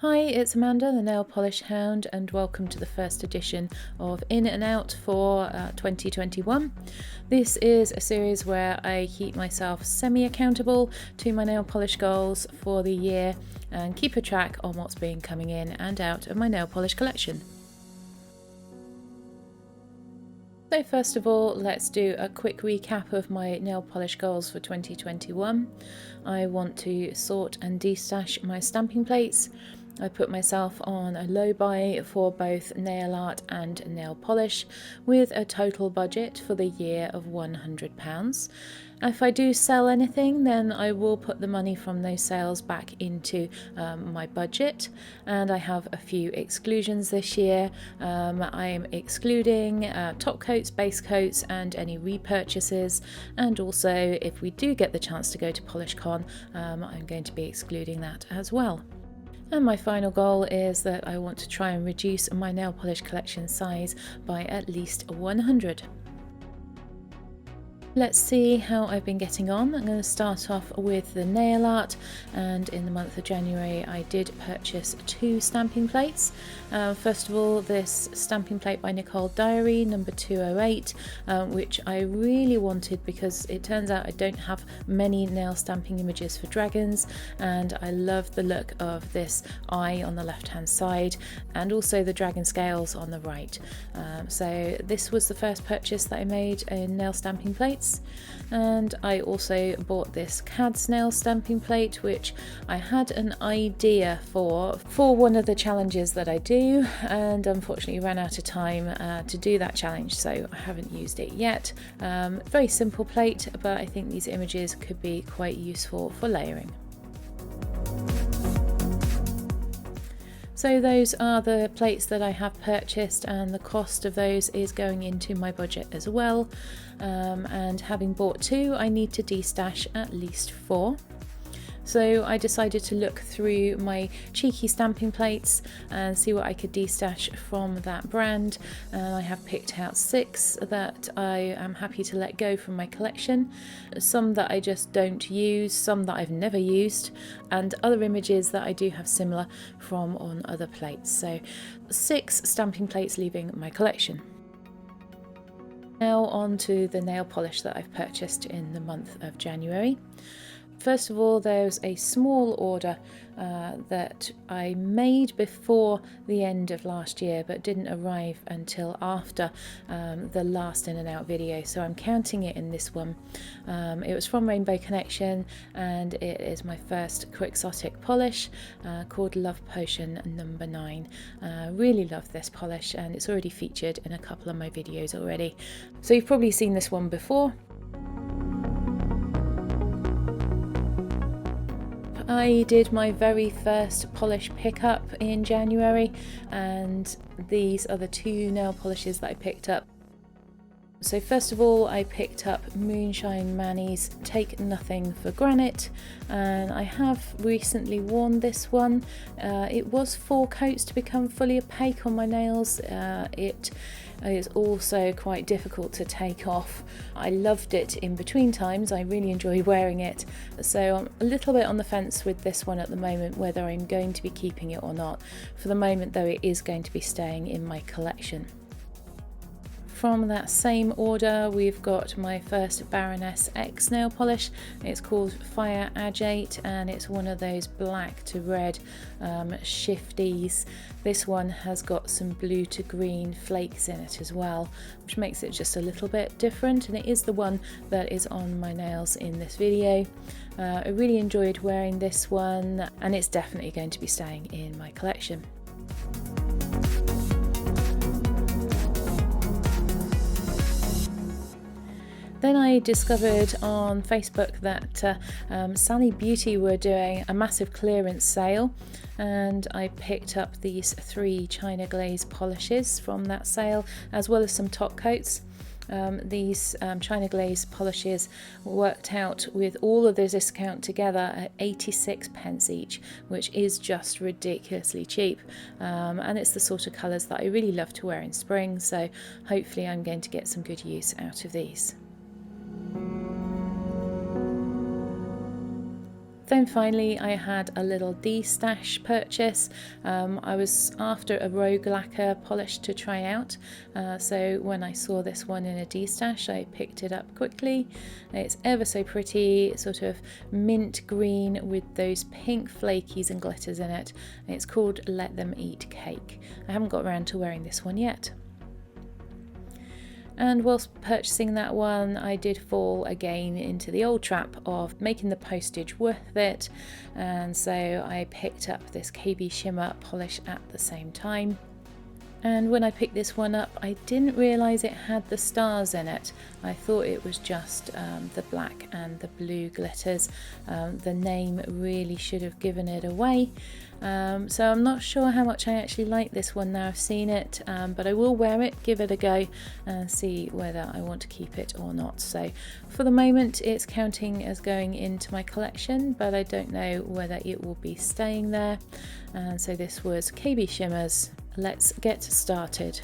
Hi, it's Amanda, the Nail Polish Hound, and welcome to the first edition of In and Out for 2021. This is a series where I keep myself semi-accountable to my nail polish goals for the year and keep a track on what's been coming in and out of my nail polish collection. So first of all, let's do a quick recap of my nail polish goals for 2021. I want to sort and destash my stamping plates. I put myself on a low buy for both nail art and nail polish with a total budget for the year of £100. If I do sell anything, then I will put the money from those sales back into my budget, and I have a few exclusions this year. I am excluding top coats, base coats and any repurchases, and also if we do get the chance to go to PolishCon, I'm going to be excluding that as well. And my final goal is that I want to try and reduce my nail polish collection size by at least 100. Let's see how I've been getting on. I'm going to start off with the nail art, and in the month of January I did purchase 2 stamping plates. First of all, this stamping plate by Nicole Diary number 208, which I really wanted because it turns out I don't have many nail stamping images for dragons, and I love the look of this eye on the left hand side and also the dragon scales on the right. So this was the first purchase that I made in nail stamping plates. And I also bought this CAD's nail stamping plate, which I had an idea for one of the challenges that I do, and unfortunately ran out of time to do that challenge, so I haven't used it yet. Very simple plate, but I think these images could be quite useful for layering. So those are the plates that I have purchased, and the cost of those is going into my budget as well. And having bought 2, I need to destash at least 4. So I decided to look through my cheeky stamping plates and see what I could destash from that brand. I have picked out 6 that I am happy to let go from my collection, some that I just don't use, some that I've never used, and other images that I do have similar from on other plates. So 6 stamping plates leaving my collection. Now on to the nail polish that I've purchased in the month of January. First of all, there's a small order that I made before the end of last year but didn't arrive until after the last In and Out video, so I'm counting it in this one. It was from Rainbow Connection, and it is my first quixotic polish called Love Potion number 9. Really love this polish, and it's already featured in a couple of my videos already, so you've probably seen this one before. I did my very first polish pickup in January, and these are the 2 nail polishes that I picked up. So first of all, I picked up Moonshine Manny's Take Nothing for Granite, and I have recently worn this one. It was 4 coats to become fully opaque on my nails. It is also quite difficult to take off. I loved it in between times. I really enjoyed wearing it. So I'm a little bit on the fence with this one at the moment, whether I'm going to be keeping it or not. For the moment though, it is going to be staying in my collection. From that same order, we've got my first Baroness X nail polish. It's called Fire Agate, and it's one of those black to red shifties. This one has got some blue to green flakes in it as well, which makes it just a little bit different, and it is the one that is on my nails in this video. I really enjoyed wearing this one, and it's definitely going to be staying in my collection. Then I discovered on Facebook that Sally Beauty were doing a massive clearance sale, and I picked up these 3 China Glaze polishes from that sale, as well as some top coats. These China Glaze polishes worked out with all of the discount together at 86p each, which is just ridiculously cheap, and it's the sort of colours that I really love to wear in spring, so hopefully I'm going to get some good use out of these. Then finally I had a little Destash purchase. I was after a rogue lacquer polish to try out, so when I saw this one in a Destash I picked it up quickly. It's ever so pretty, sort of mint green with those pink flakies and glitters in it. It's called Let Them Eat Cake. I haven't got around to wearing this one yet. And whilst purchasing that one, I did fall again into the old trap of making the postage worth it, and so I picked up this KB Shimmer polish at the same time. And when I picked this one up, I didn't realise it had the stars in it. I thought it was just the black and the blue glitters. The name really should have given it away. So I'm not sure how much I actually like this one now I've seen it, but I will wear it, give it a go and see whether I want to keep it or not. So for the moment it's counting as going into my collection, but I don't know whether it will be staying there. And so this was KB Shimmers. Let's get started.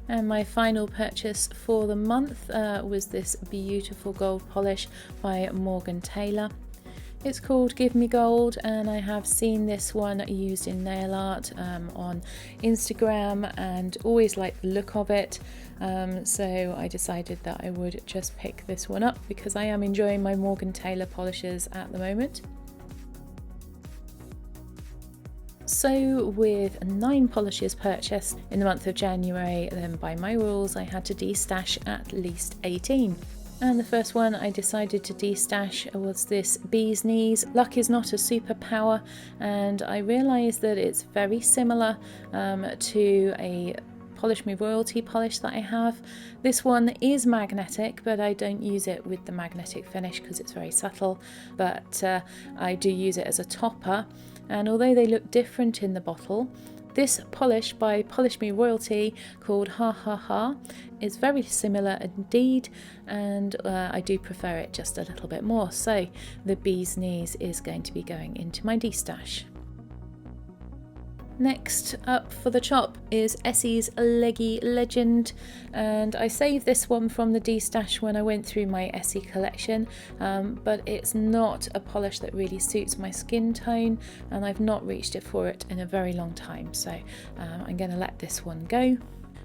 And my final purchase for the month was this beautiful gold polish by Morgan Taylor. It's called Give Me Gold, and I have seen this one used in nail art on Instagram and always liked the look of it. So I decided that I would just pick this one up because I am enjoying my Morgan Taylor polishes at the moment. So with 9 polishes purchased in the month of January, then by my rules I had to destash at least 18. And the first one I decided to destash was this Bee's Knees. Luck is not a superpower, and I realised that it's very similar to a Polish Me Royalty polish that I have. This one is magnetic, but I don't use it with the magnetic finish because it's very subtle, but I do use it as a topper. And although they look different in the bottle, this polish by Polish Me Royalty called Ha Ha Ha is very similar indeed, and I do prefer it just a little bit more. So the Bee's Knees is going to be going into my destash. Next up for the chop is Essie's Leggy Legend, and I saved this one from the destash when I went through my Essie collection, but it's not a polish that really suits my skin tone, and I've not reached it for it in a very long time, so I'm going to let this one go.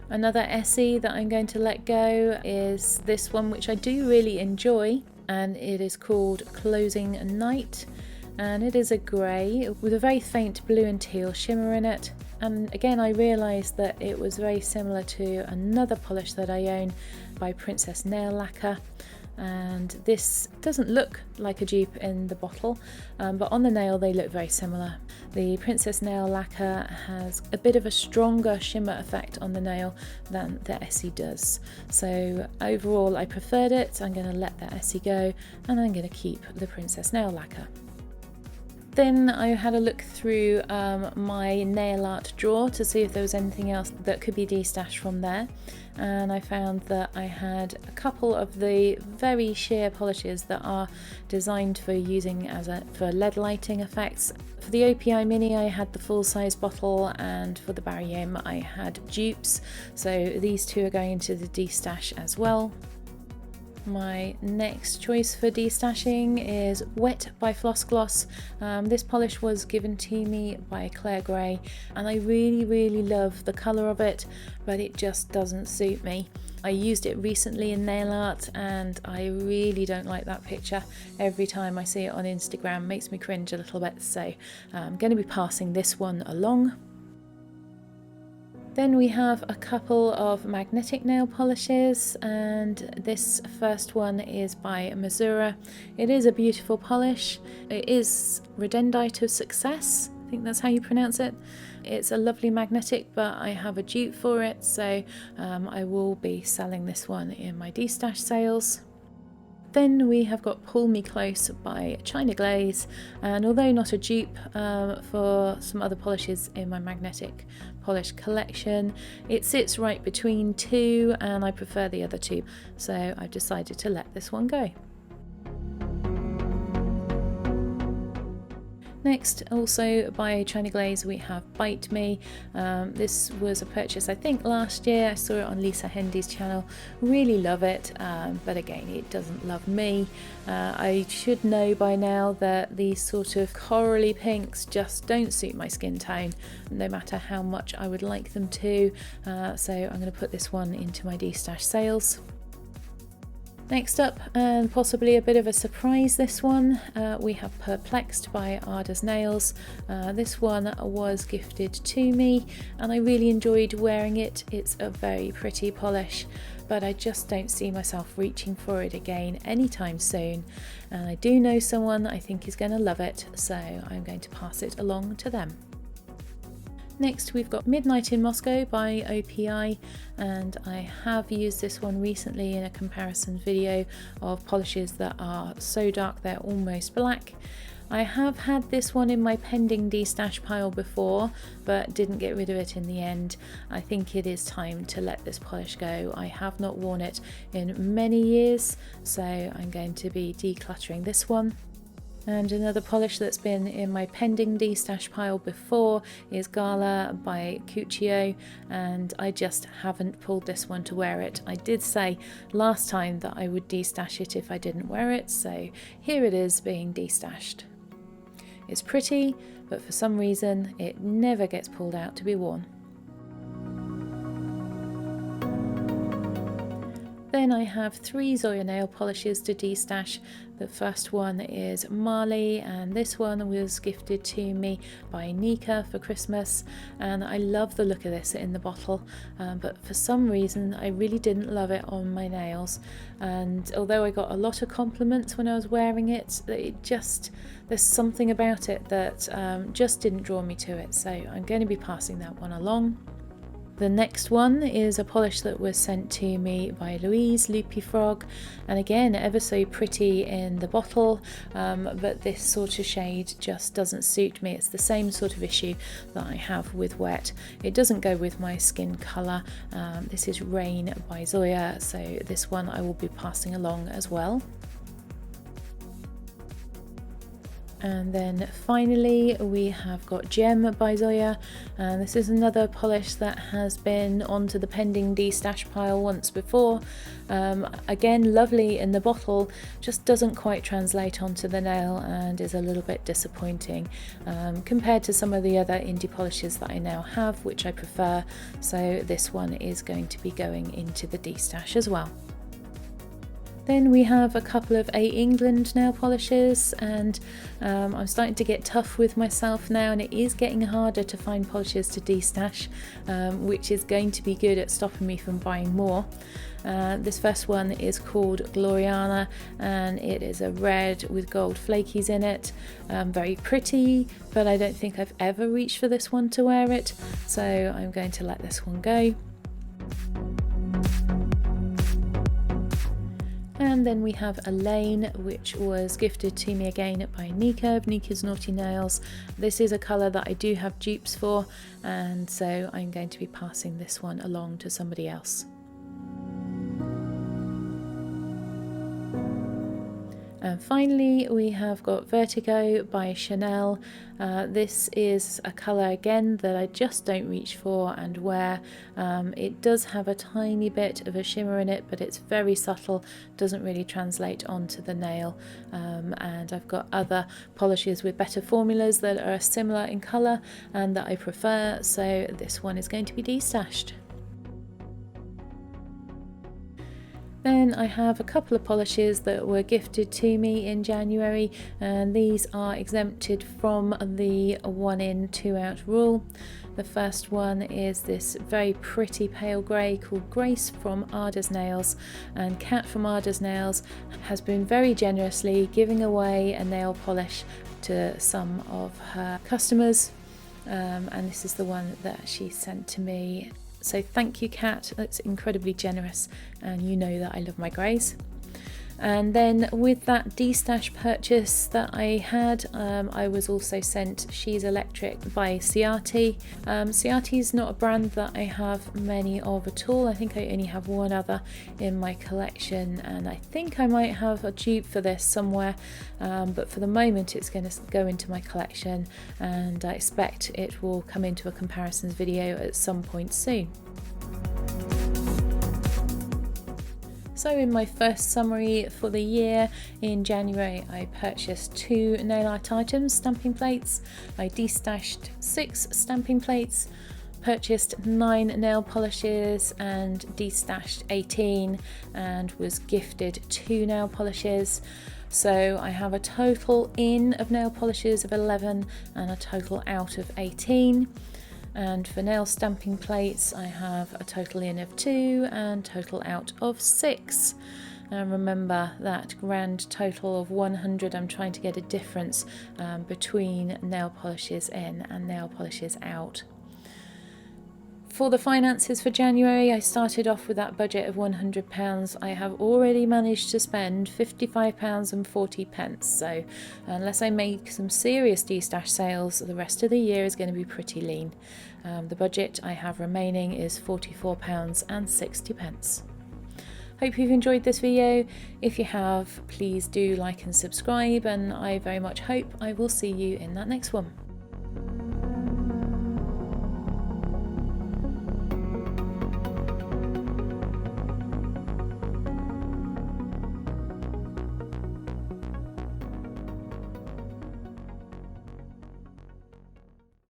Another Essie that I'm going to let go is this one, which I do really enjoy, and it is called Closing Night. And it is a grey with a very faint blue and teal shimmer in it. And again I realised that it was very similar to another polish that I own by Princess Nail Lacquer, and this doesn't look like a dupe in the bottle, but on the nail they look very similar. The Princess Nail Lacquer has a bit of a stronger shimmer effect on the nail than the Essie does, so overall I preferred it. I'm going to let that Essie go and I'm going to keep the Princess Nail Lacquer. Then I had a look through my nail art drawer to see if there was anything else that could be destashed from there, and I found that I had a couple of the very sheer polishes that are designed for using for LED lighting effects. For the OPI Mini I had the full-size bottle, and for the Barium I had dupes, so these two are going into the destash as well. My next choice for destashing is Wet by Floss Gloss. This polish was given to me by Claire Gray, and I really love the colour of it, but it just doesn't suit me. I used it recently in nail art and I really don't like that picture. Every time I see it on Instagram it makes me cringe a little bit, so I'm going to be passing this one along. Then we have a couple of magnetic nail polishes, and this first one is by Missoura. It is a beautiful polish. It is Redendite of Success, I think that's how you pronounce it. It's a lovely magnetic, but I have a dupe for it, so I will be selling this one in my destash sales. Then we have got Pull Me Close by China Glaze, and although not a dupe for some other polishes in my magnetic polish collection, it sits right between two and I prefer the other two, so I've decided to let this one go. Next, also by China Glaze, we have Bite Me. This was a purchase I think last year. I saw it on Lisa Hendy's channel. Really love it, but again, it doesn't love me. I should know by now that these sort of corally pinks just don't suit my skin tone, no matter how much I would like them to. So I'm going to put this one into my Destash sales. Next up, and possibly a bit of a surprise this one, we have Perplexed by Ada's Nails. This one was gifted to me and I really enjoyed wearing it. It's a very pretty polish, but I just don't see myself reaching for it again anytime soon. And I do know someone that I think is going to love it, so I'm going to pass it along to them. Next we've got Midnight in Moscow by OPI, and I have used this one recently in a comparison video of polishes that are so dark they're almost black. I have had this one in my pending destash pile before, but didn't get rid of it in the end. I think it is time to let this polish go. I have not worn it in many years, so I'm going to be decluttering this one. And another polish that's been in my pending destash pile before is Gala by Cuccio, and I just haven't pulled this one to wear it. I did say last time that I would destash it if I didn't wear it, so here it is being destashed. It's pretty, but for some reason it never gets pulled out to be worn. Then I have 3 Zoya nail polishes to destash. The first one is Marley, and this one was gifted to me by Nika for Christmas, and I love the look of this in the bottle, but for some reason I really didn't love it on my nails, and although I got a lot of compliments when I was wearing it, there's something about it that just didn't draw me to it, so I'm going to be passing that one along. The next one is a polish that was sent to me by Louise, Loopy Frog, and again ever so pretty in the bottle, but this sort of shade just doesn't suit me. It's the same sort of issue that I have with wet. It doesn't go with my skin colour. This is Rain by Zoya, so this one I will be passing along as well. And then finally we have got Gem by Zoya, and this is another polish that has been onto the pending destash pile once before. Again, lovely in the bottle, just doesn't quite translate onto the nail and is a little bit disappointing compared to some of the other indie polishes that I now have, which I prefer, so this one is going to be going into the destash as well. Then we have a couple of A England nail polishes, and I'm starting to get tough with myself now, and it is getting harder to find polishes to destash, which is going to be good at stopping me from buying more. This first one is called Gloriana, and it is a red with gold flakies in it. Very pretty, but I don't think I've ever reached for this one to wear it, so I'm going to let this one go. And then we have Elaine, which was gifted to me again by Nika, Nika's Naughty Nails. This is a colour that I do have dupes for, and so I'm going to be passing this one along to somebody else. And finally we have got Vertigo by Chanel. This is a colour again that I just don't reach for and wear. It does have a tiny bit of a shimmer in it, but it's very subtle, doesn't really translate onto the nail. And I've got other polishes with better formulas that are similar in colour and that I prefer, so this one is going to be destashed. Then I have a couple of polishes that were gifted to me in January, and these are exempted from the 1 in 2 out rule. The first one is this very pretty pale grey called Grace from Ada's Nails, and Kat from Ada's Nails has been very generously giving away a nail polish to some of her customers, and this is the one that she sent to me. So thank you, Kat, that's incredibly generous, and you know that I love my greys. And then with that Destash purchase that I had, I was also sent She's Electric by Ciati. Ciati is not a brand that I have many of at all. I think I only have one other in my collection, and I think I might have a dupe for this somewhere, but for the moment it's going to go into my collection, and I expect it will come into a comparisons video at some point soon. So in my first summary for the year, in January I purchased 2 nail art items, stamping plates. I destashed 6 stamping plates, purchased 9 nail polishes and destashed 18, and was gifted 2 nail polishes. So I have a total in of nail polishes of 11 and a total out of 18. And for nail stamping plates, I have a total in of 2 and total out of 6. And remember that grand total of 100, I'm trying to get a difference between nail polishes in and nail polishes out. For the finances for January, I started off with that budget of £100. I have already managed to spend £55.40, so unless I make some serious Destash sales, the rest of the year is going to be pretty lean. The budget I have remaining is £44.60. Hope you've enjoyed this video. If you have, please do like and subscribe, and I very much hope I will see you in that next one.